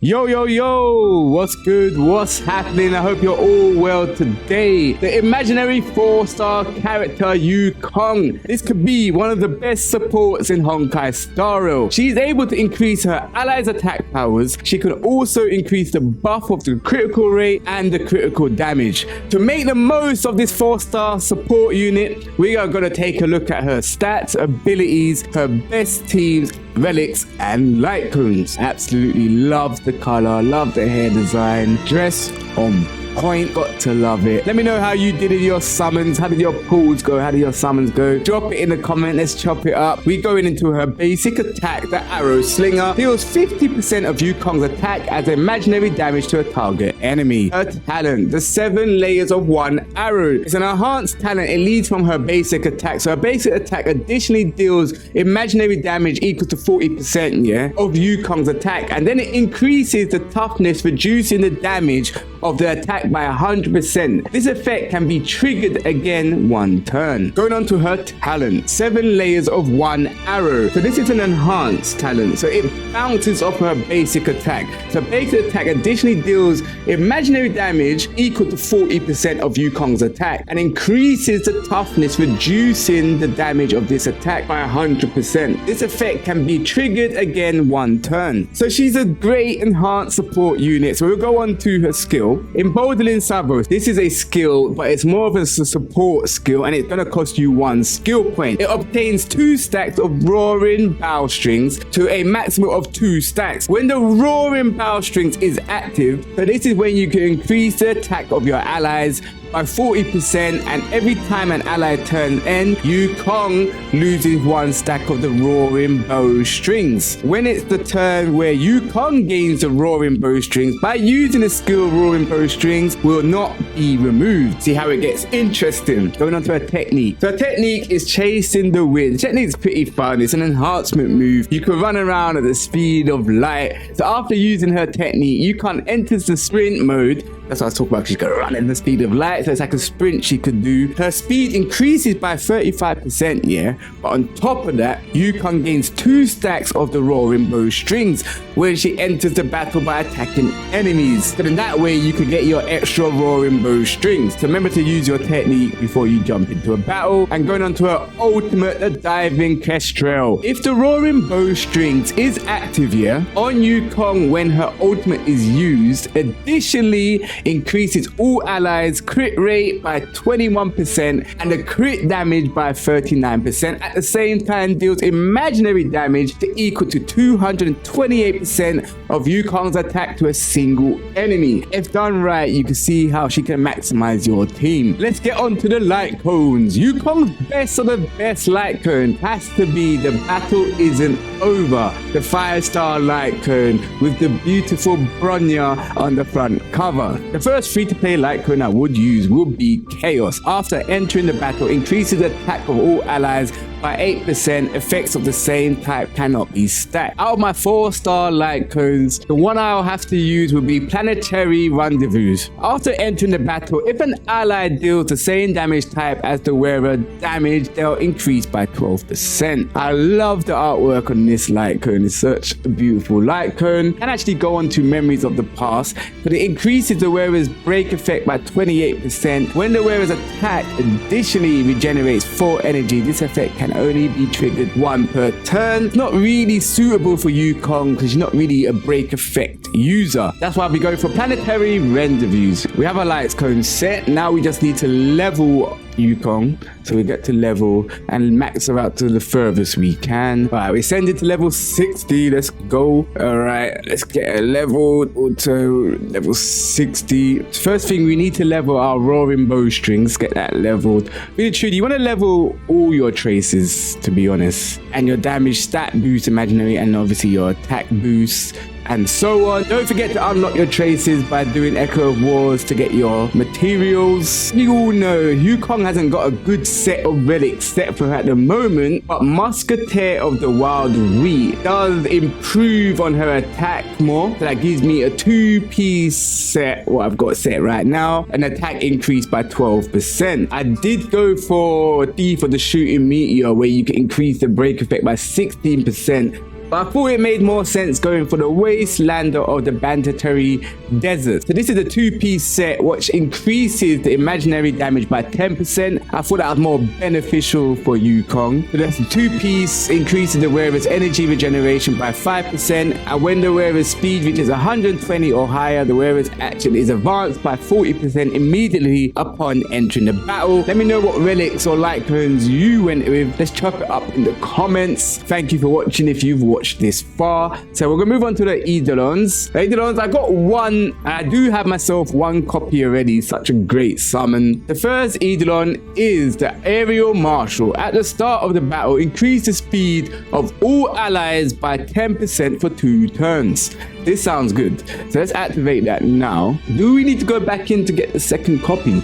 Yo, what's good? What's happening? I hope you're all well today. The imaginary 4-star character Yukong. This could be one of the best supports in Honkai Star Rail. She's able to increase her allies' attack powers. She can also increase the buff of the critical rate and the critical damage. To make the most of this 4-star support unit, we are going to take a look at her stats, abilities, her best teams, relics and light cones. Absolutely love the color, love the hair design, dress on point, got to love it. Let me know how you did in your summons. How did your pulls go? How did your summons go? Drop it in the comment. Let's chop it up. We going into her basic attack. The arrow slinger deals 50% of Yukong's attack as imaginary damage to a target enemy. Her talent, the 7 layers of 1 arrow. It's an enhanced talent. It leads from her basic attack. So her basic attack additionally deals imaginary damage equal to 40% of Yukong's attack, and then it increases the toughness, reducing the damage of the attack by 100%. This effect can be triggered again one turn. Going on to her talent, 7 layers of 1 arrow. So this is an enhanced talent, so it bounces off her basic attack. So basic attack additionally deals imaginary damage equal to 40% of Yukong's attack and increases the toughness, reducing the damage of this attack by 100%. This effect can be triggered again one turn. So she's a great enhanced support unit. So we'll go on to her skill. Emboldening Savos. This is a skill, but it's more of a support skill, and it's going to cost you 1 skill point. It obtains 2 stacks of roaring bow strings to a maximum of 2 stacks. When the roaring bow strings is active, so this is when you can increase the attack of your allies by 40%, and every time an ally turns end, Yukong loses 1 stack of the roaring bow strings. When it's the turn where Yukong gains the roaring bow strings, by using the skill roaring bow strings will not be removed. See how it gets interesting. Going on to her technique. So her technique is chasing the wind. The technique is pretty fun. It's an enhancement move. You can run around at the speed of light. So after using her technique, Yukong enters the sprint mode. That's what I was talking about. She's going to run at the speed of light. So it's like a sprint she could do. Her speed increases by 35%, but on top of that, Yukong gains 2 stacks of the roaring bow strings when she enters the battle by attacking enemies. So in that way, you can get your extra roaring bow strings. So remember to use your technique before you jump into a battle. And going on to her ultimate, the diving kestrel. If the roaring bow strings is active on Yukong when her ultimate is used, additionally increases all allies crit rate by 21% and the crit damage by 39%. At the same time, deals imaginary damage to equal to 228% of Yukong's attack to a single enemy. If done right, you can see how she can maximize your team. Let's get on to the light cones. Yukong's best of the best light cone has to be the battle isn't over. The 5-star light cone with the beautiful Bronya on the front cover. The first free-to-play light cone I would use would be Chaos. After entering the battle, increases the attack of all allies by 8%. Effects of the same type cannot be stacked. Out of my 4-star light cones, the one I'll have to use will be Planetary Rendezvous. After entering the battle, if an ally deals the same damage type as the wearer, damage they'll increase by 12%. I love the artwork on this light cone. It's such a beautiful light cone. Can actually go on to Memories of the Past, but it increases the wearer's break effect by 28%. When the wearer's attack additionally regenerates 4 energy, this effect can only be triggered 1 per turn. It's not really suitable for Yukong because she's not really a break effect user. That's why we go for Planetary Rendezvous. We have our lights cone set. Now we just need to level Yukong, so we get to level and max her out to the furthest we can. Right, we send it to level 60. Let's go. All right, let's get a level auto level 60. First thing, we need to level our roaring bow strings. Get that leveled. Really truly, you want to level all your traces, to be honest, and your damage stat boost imaginary, and obviously your attack boost, and so on. Don't forget to unlock your traces by doing Echo of Wars to get your materials. You all know Yukong hasn't got a good set of relics set for her at the moment, but Musketeer of the Wild Wheat does improve on her attack more. So that gives me a 2-piece set, what I've got set right now, an attack increase by 12%. I did go for Thief of the Shooting Meteor, where you can increase the break effect by 16%. but I thought it made more sense going for the Wastelander of the Banditary Desert. So this is a 2-piece set which increases the imaginary damage by 10%. I thought that was more beneficial for Yukong. So that's a 2-piece, increases the wearer's energy regeneration by 5%, and when the wearer's speed reaches 120 or higher, the wearer's action is advanced by 40% immediately upon entering the battle. Let me know what relics or Lycans you went with. Let's chop it up in the comments. Thank you for watching if you've watched this far. So we're gonna move on to the Eidolons. The Eidolons, I got one. I do have myself one copy already. Such a great summon. The first Eidolon is the Aerial Marshal. At the start of the battle, increase the speed of all allies by 10% for 2 turns. This sounds good. So let's activate that now. Do we need to go back in to get the second copy?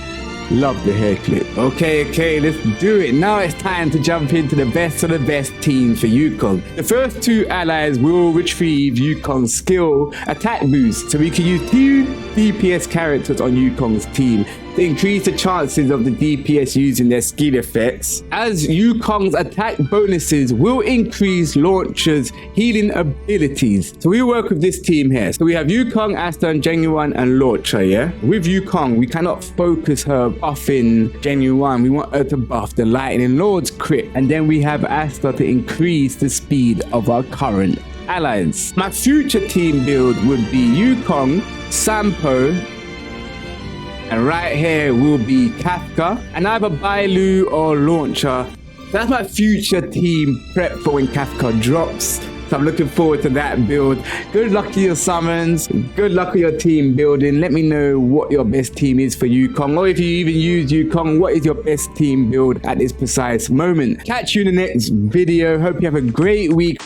Love the hair clip. Okay, let's do it. Now it's time to jump into the best of the best team for Yukong. The first 2 allies will retrieve Yukong's skill attack boost. So we can use 2 DPS characters on Yukong's team to increase the chances of the DPS using their skill effects, as Yukong's attack bonuses will increase Luocha's healing abilities. So we work with this team here. So we have Yukong, Aston, Genuine, and Luocha, yeah? With Yukong, we cannot focus her buffing Genuine. We want her to buff the Lightning Lord's crit. And then we have Asta to increase the speed of our current allies. My future team build would be Yukong, Sampo, and right here will be Kafka, and either Bailu or Luocha. That's my future team prep for when Kafka drops. So I'm looking forward to that build. Good luck to your summons. Good luck with your team building. Let me know what your best team is for Yukong, or if you even use Yukong, what is your best team build at this precise moment. Catch you in the next video. Hope you have a great week.